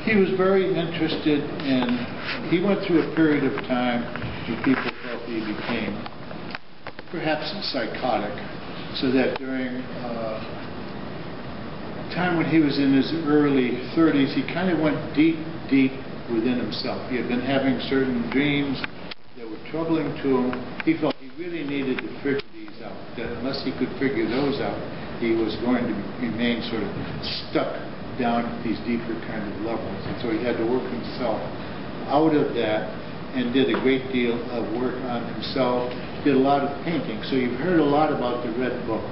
He was very interested in, he went through a period of time where people felt he became perhaps psychotic, so that during time when he was in his early 30s, he kind of went deep within himself. He had been having certain dreams that were troubling to him. He felt he really needed to figure these out, that unless he could figure those out, he was going to remain sort of stuck down at these deeper kind of levels. And so he had to work himself out of that, and did a great deal of work on himself, did a lot of painting. So you've heard a lot about the Red Book.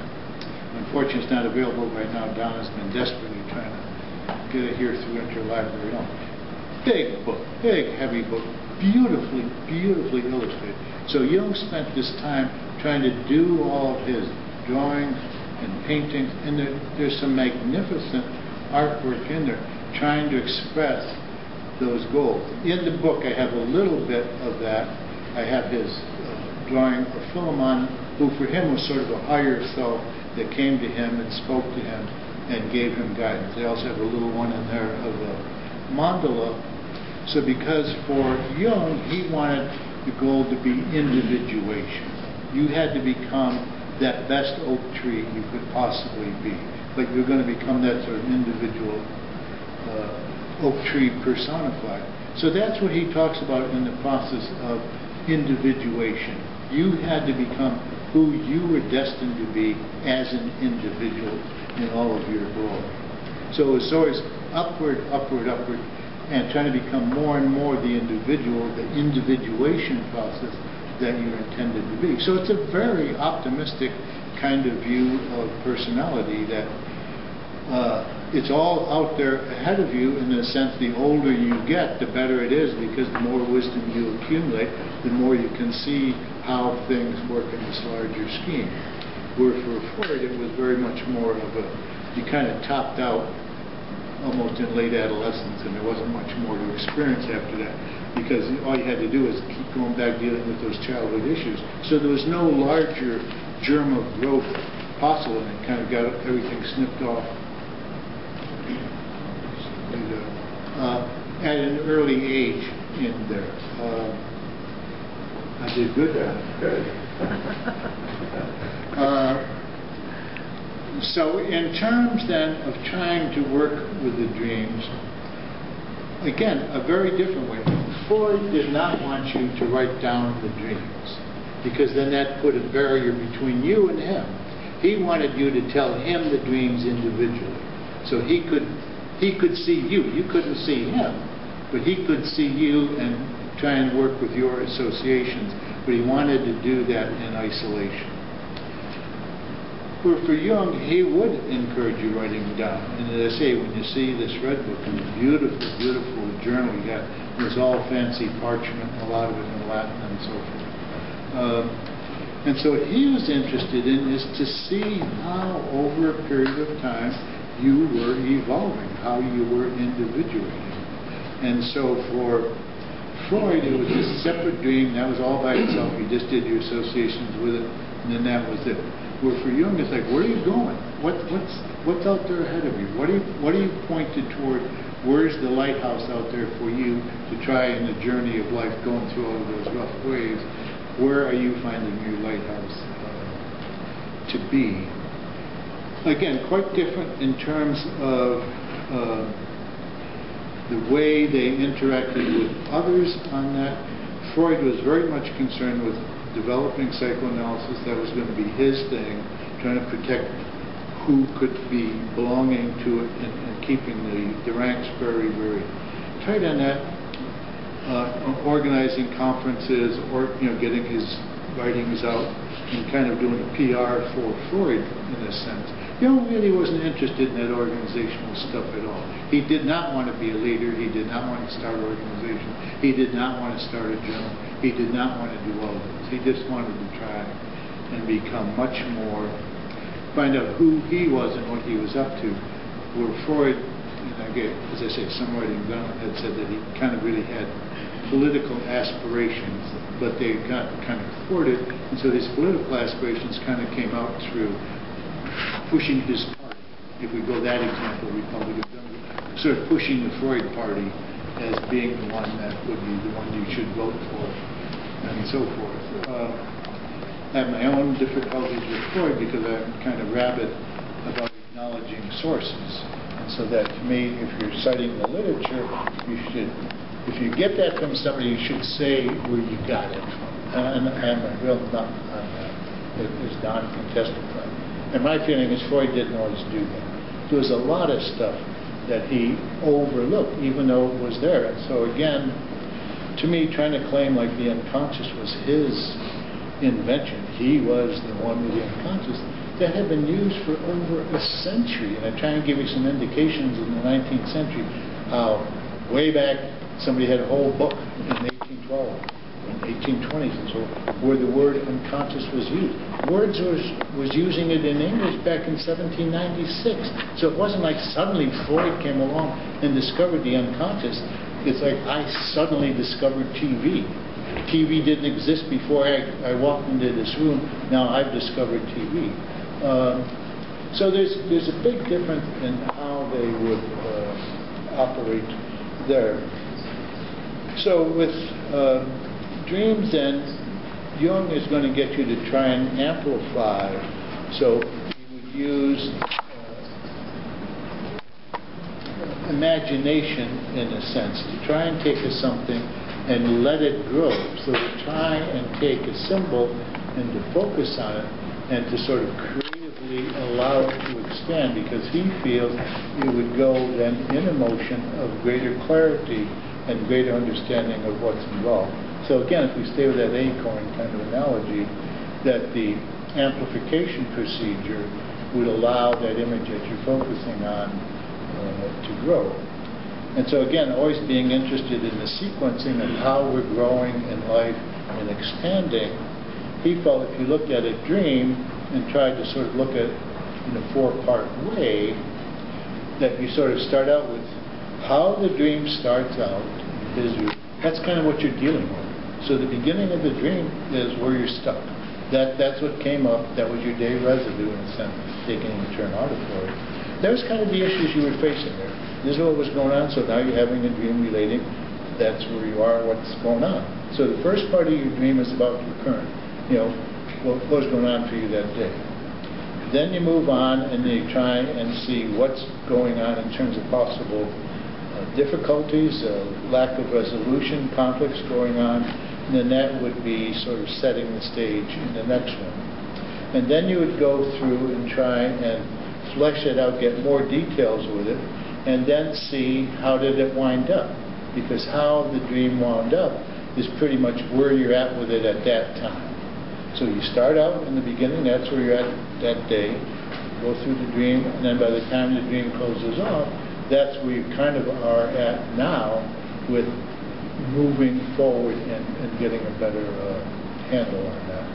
Unfortunately, it's not available right now. Donna's been desperately trying to get it here through Interlibrary. Big book, big, heavy book, beautifully illustrated. So Jung spent this time trying to do all of his drawings and paintings, and there's some magnificent artwork in there trying to express those goals. In the book, I have a little bit of that. I have his drawing of Philemon, who for him was sort of a higher self that came to him and spoke to him and gave him guidance. I also have a little one in there of a mandala. So because for Jung, he wanted the goal to be individuation. You had to become that best oak tree you could possibly be. But you're going to become that sort of individual oak tree personified. So that's what he talks about in the process of individuation. You had to become who you were destined to be as an individual in all of your glory. So it's always upward, and trying to become more and more the individual, the individuation process that you're intended to be. So it's a very optimistic kind of view of personality, that it's all out there ahead of you. In the sense, the older you get, the better it is, because the more wisdom you accumulate, the more you can see how things work in this larger scheme. Where for Freud, it was very much more of a, you kind of topped out almost in late adolescence, and there wasn't much more to experience after that, because all you had to do was keep going back dealing with those childhood issues. So there was no larger germ of growth possible, and it kind of got everything snipped off at an early age in there. I did good there. Good. So in terms then of trying to work with the dreams, again, a very different way. Freud did not want you to write down the dreams, because then that put a barrier between you and him. He wanted you to tell him the dreams individually. So he could see you. You couldn't see him, but he could see you and try and work with your associations. But he wanted to do that in isolation. For Jung, he would encourage you writing down. And as I say, when you see this Red Book and the beautiful journal you got, it was all fancy parchment, a lot of it in Latin and so forth. And so what he was interested in is to see how, over a period of time, you were evolving, how you were individuating. And so for Freud, it was a separate dream. That was all by itself. You just did your associations with it, and then that was it. Where for Jung, it's like, where are you going? What's out there ahead of you? What are you pointed toward? Where's the lighthouse out there for you to try in the journey of life, going through all of those rough waves? Where are you finding your lighthouse to be? Again, quite different in terms of the way they interacted with others on that. Freud was very much concerned with developing psychoanalysis. That was going to be his thing, trying to protect who could be belonging to it, and keeping the ranks very tight on that. Organizing conferences, or getting his writings out, and kind of doing a PR for Freud in a sense. Jung really wasn't interested in that organizational stuff at all. He did not want to be a leader. He did not want to start an organization. He did not want to start a journal. He did not want to do all of this. He just wanted to try and become much more, find out who he was and what he was up to. Where Freud, and again, as I say, some writing down had said that he kind of really had political aspirations, but they got kind of thwarted, and so these political aspirations kind of came out through pushing his party. If we go that example, Republic of Jung, sort of pushing the Freud party as being the one that would be the one you should vote for, and so forth. I have my own difficulties with Freud because I'm kind of rabid about acknowledging sources. And so that, to me, if you're citing the literature, you should, if you get that from somebody, you should say where you got it from. And I'm a real nut on that. It is non-contested from. And my feeling is Freud didn't always do that. There was a lot of stuff that he overlooked, even though it was there. And so again, to me, trying to claim like the unconscious was his invention, he was the one with the unconscious, that had been used for over a century. And I try and give you some indications in the 19th century how way back somebody had a whole book in 1812, in 1820s and so where the word unconscious was used. Words was using it in English back in 1796. So it wasn't like suddenly Freud came along and discovered the unconscious. It's like I suddenly discovered TV. TV didn't exist before I walked into this room. Now I've discovered TV. So there's a big difference in how they would operate there. So with dreams, then, Jung is going to get you to try and amplify. So you would use imagination, in a sense, to try and take something and let it grow. So to try and take a symbol and to focus on it and to sort of creatively allow it to expand, because he feels it would go then in a motion of greater clarity and greater understanding of what's involved. So again, if we stay with that acorn kind of analogy, that the amplification procedure would allow that image that you're focusing on to grow. And so again, always being interested in the sequencing of how we're growing in life and expanding, he felt if you looked at a dream and tried to sort of look at it in a four-part way, that you sort of start out with how the dream starts out. That's kind of what you're dealing with. So the beginning of the dream is where you're stuck. That's what came up. That was your day residue, in a sense, taking a turn auditory. That was kind of the issues you were facing there. This is what was going on, so now you're having a dream relating. That's where you are, what's going on. So the first part of your dream is about your current, what was going on for you that day. Then you move on and you try and see what's going on in terms of possible difficulties, lack of resolution, conflicts going on, and then that would be sort of setting the stage in the next one. And then you would go through and try and flesh it out, get more details with it, and then see how did it wind up. Because how the dream wound up is pretty much where you're at with it at that time. So you start out in the beginning, that's where you're at that day, go through the dream, and then by the time the dream closes off, that's where you kind of are at now with moving forward and getting a better handle on that.